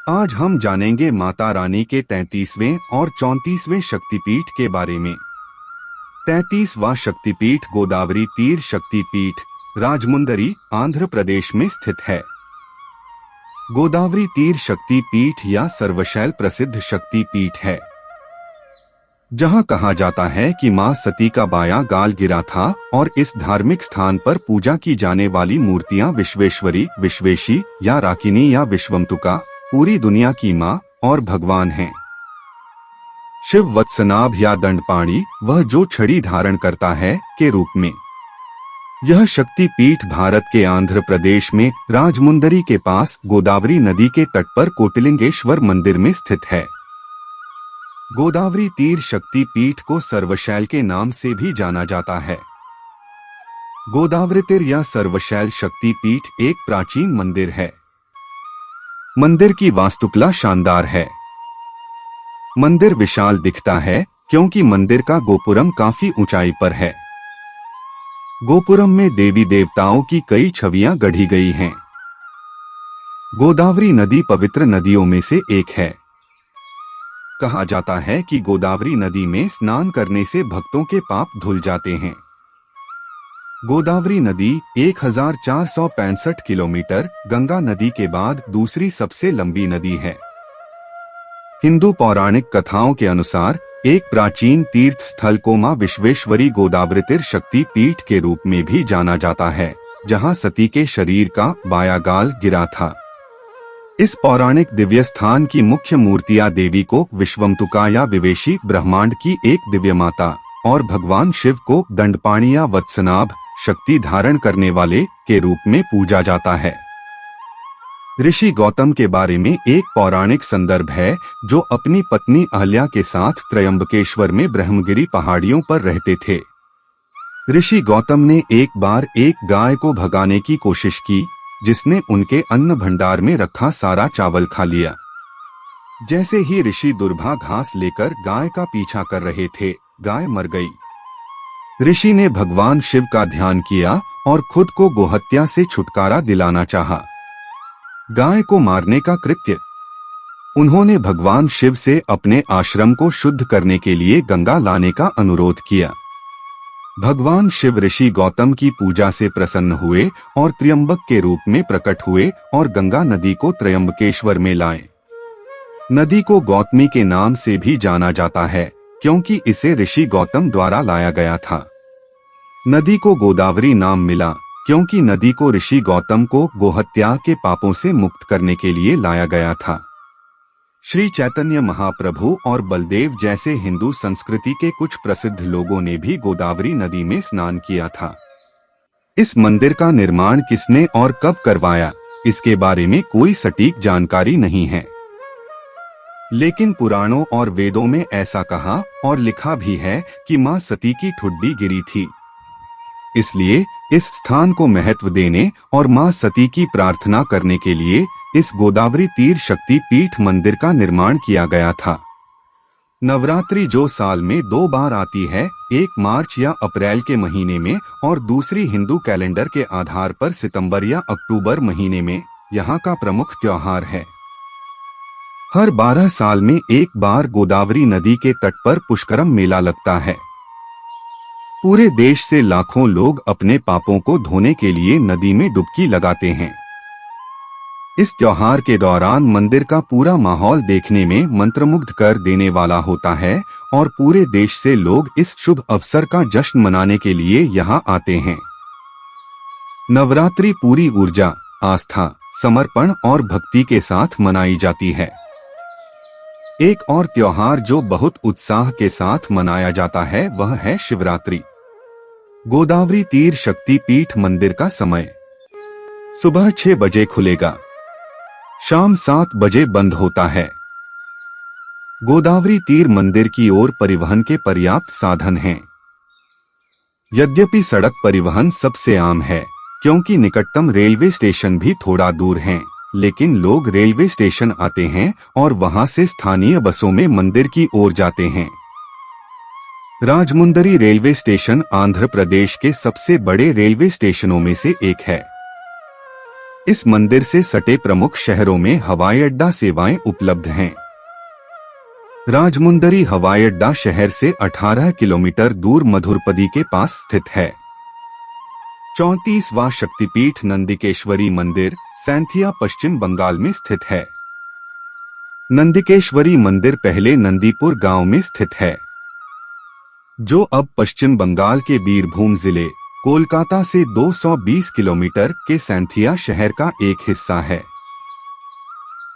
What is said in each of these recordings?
आज हम जानेंगे माता रानी के 33वें और 34वें शक्तिपीठ के बारे में। 33वां शक्तिपीठ गोदावरी तीर शक्तिपीठ राजमुंदरी, आंध्र प्रदेश में स्थित है। गोदावरी तीर शक्तिपीठ या सर्वशैल प्रसिद्ध शक्तिपीठ है, जहां कहा जाता है कि मां सती का बायां गाल गिरा था और इस धार्मिक स्थान पर पूजा की जाने वाली मूर्तियां विश्वेश्वरी, विश्वेशी या राकिनी या विश्वमतुका, पूरी दुनिया की मां और भगवान हैं। शिव वत्सनाभ या दंडपाणी, वह जो छड़ी धारण करता है, के रूप में। यह शक्तिपीठ भारत के आंध्र प्रदेश में राजमुंदरी के पास गोदावरी नदी के तट पर कोटिलिंगेश्वर मंदिर में स्थित है। गोदावरी तीर शक्तिपीठ को सर्वशैल के नाम से भी जाना जाता है। गोदावरी तीर या सर्वशैल शक्तिपीठ एक प्राचीन मंदिर है। मंदिर की वास्तुकला शानदार है। मंदिर विशाल दिखता है क्योंकि मंदिर का गोपुरम काफी ऊंचाई पर है। गोपुरम में देवी देवताओं की कई छवियां गढ़ी गई हैं। गोदावरी नदी पवित्र नदियों में से एक है। कहा जाता है कि गोदावरी नदी में स्नान करने से भक्तों के पाप धुल जाते हैं। गोदावरी नदी 1465 किलोमीटर, गंगा नदी के बाद दूसरी सबसे लंबी नदी है। हिंदू पौराणिक कथाओं के अनुसार एक प्राचीन तीर्थ स्थल को मां विश्वेश्वरी गोदावरी शक्ति पीठ के रूप में भी जाना जाता है, जहां सती के शरीर का बायां गाल गिरा था। इस पौराणिक दिव्य स्थान की मुख्य मूर्तियां देवी को विश्वमतुका या विवेशी, ब्रह्मांड की एक दिव्य माता, और भगवान शिव को दंडपाणी या वत्सनाभ, शक्ति धारण करने वाले, के रूप में पूजा जाता है। ऋषि गौतम के बारे में एक पौराणिक संदर्भ है, जो अपनी पत्नी अहल्या के साथ त्रयंबकेश्वर में ब्रह्मगिरी पहाड़ियों पर रहते थे। ऋषि गौतम ने एक बार एक गाय को भगाने की कोशिश की, जिसने उनके अन्न भंडार में रखा सारा चावल खा लिया। जैसे ही ऋषि दुर्भा घास लेकर गाय का पीछा कर रहे थे, गाय मर गई। ऋषि ने भगवान शिव का ध्यान किया और खुद को गोहत्या से छुटकारा दिलाना चाहा। गाय को मारने का कृत्य। उन्होंने भगवान शिव से अपने आश्रम को शुद्ध करने के लिए गंगा लाने का अनुरोध किया। भगवान शिव ऋषि गौतम की पूजा से प्रसन्न हुए और त्र्यंबक के रूप में प्रकट हुए और गंगा नदी को त्रयंबकेश्वर में लाए। नदी को गौतमी के नाम से भी जाना जाता है, क्योंकि इसे ऋषि गौतम द्वारा लाया गया था। नदी को गोदावरी नाम मिला क्योंकि नदी को ऋषि गौतम को गोहत्या के पापों से मुक्त करने के लिए लाया गया था। श्री चैतन्य महाप्रभु और बलदेव जैसे हिंदू संस्कृति के कुछ प्रसिद्ध लोगों ने भी गोदावरी नदी में स्नान किया था। इस मंदिर का निर्माण किसने और कब करवाया, इसके बारे में कोई सटीक जानकारी नहीं है, लेकिन पुराणों और वेदों में ऐसा कहा और लिखा भी है कि मां सती की ठुड्डी गिरी थी। इसलिए इस स्थान को महत्व देने और मां सती की प्रार्थना करने के लिए इस गोदावरी तीर शक्ति पीठ मंदिर का निर्माण किया गया था। नवरात्रि जो साल में 2 बार आती है, एक मार्च या अप्रैल के महीने में और दूसरी हिंदू कैलेंडर के आधार पर सितंबर या अक्टूबर महीने में, यहाँ का प्रमुख त्योहार है। हर 12 साल में एक बार गोदावरी नदी के तट पर पुष्करम मेला लगता है। पूरे देश से लाखों लोग अपने पापों को धोने के लिए नदी में डुबकी लगाते हैं। इस त्योहार के दौरान मंदिर का पूरा माहौल देखने में मंत्रमुग्ध कर देने वाला होता है और पूरे देश से लोग इस शुभ अवसर का जश्न मनाने के लिए यहाँ आते हैं। नवरात्रि पूरी ऊर्जा, आस्था, समर्पण और भक्ति के साथ मनाई जाती है। एक और त्योहार जो बहुत उत्साह के साथ मनाया जाता है वह है शिवरात्रि। गोदावरी तीर शक्ति पीठ मंदिर का समय सुबह 6 बजे खुलेगा, शाम 7 बजे बंद होता है। गोदावरी तीर मंदिर की ओर परिवहन के पर्याप्त साधन हैं। यद्यपि सड़क परिवहन सबसे आम है, क्योंकि निकटतम रेलवे स्टेशन भी थोड़ा दूर हैं, लेकिन लोग रेलवे स्टेशन आते हैं और वहां से स्थानीय बसों में मंदिर की ओर जाते हैं। राजमुंदरी रेलवे स्टेशन आंध्र प्रदेश के सबसे बड़े रेलवे स्टेशनों में से एक है। इस मंदिर से सटे प्रमुख शहरों में हवाई अड्डा सेवाएं उपलब्ध हैं। राजमुंदरी हवाई अड्डा शहर से 18 किलोमीटर दूर मधुरपदी के पास स्थित है। 34वां शक्तिपीठ नंदिकेश्वरी मंदिर सैंथिया पश्चिम बंगाल में स्थित है। नंदिकेश्वरी मंदिर पहले नंदीपुर गांव में स्थित है, जो अब पश्चिम बंगाल के बीरभूम जिले कोलकाता से 220 किलोमीटर के सैंथिया शहर का एक हिस्सा है।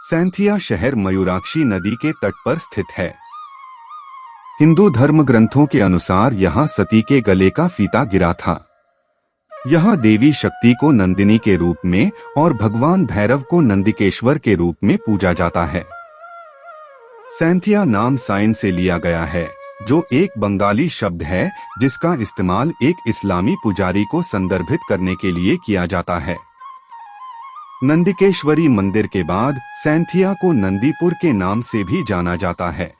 सैंथिया शहर मयूराक्षी नदी के तट पर स्थित है। हिंदू धर्म ग्रंथों के अनुसार यहाँ सती के गले का फीता गिरा था। यहाँ देवी शक्ति को नंदिनी के रूप में और भगवान भैरव को नंदिकेश्वर के रूप में पूजा जाता है। सैंथिया नाम साइन से लिया गया है, जो एक बंगाली शब्द है जिसका इस्तेमाल एक इस्लामी पुजारी को संदर्भित करने के लिए किया जाता है। नंदिकेश्वरी मंदिर के बाद सैंथिया को नंदीपुर के नाम से भी जाना जाता है।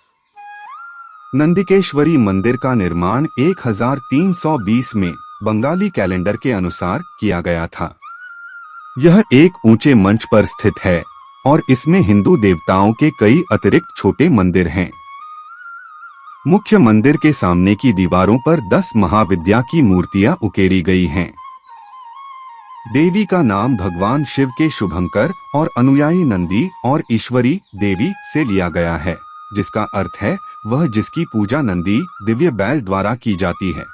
नंदिकेश्वरी मंदिर का निर्माण 1320 में बंगाली कैलेंडर के अनुसार किया गया था। यह एक ऊंचे मंच पर स्थित है और इसमें हिंदू देवताओं के कई अतिरिक्त छोटे मंदिर हैं। मुख्य मंदिर के सामने की दीवारों पर 10 महाविद्या की मूर्तियां उकेरी गई हैं। देवी का नाम भगवान शिव के शुभंकर और अनुयायी नंदी और ईश्वरी देवी से लिया गया है, जिसका अर्थ है वह जिसकी पूजा नंदी दिव्य बैल द्वारा की जाती है।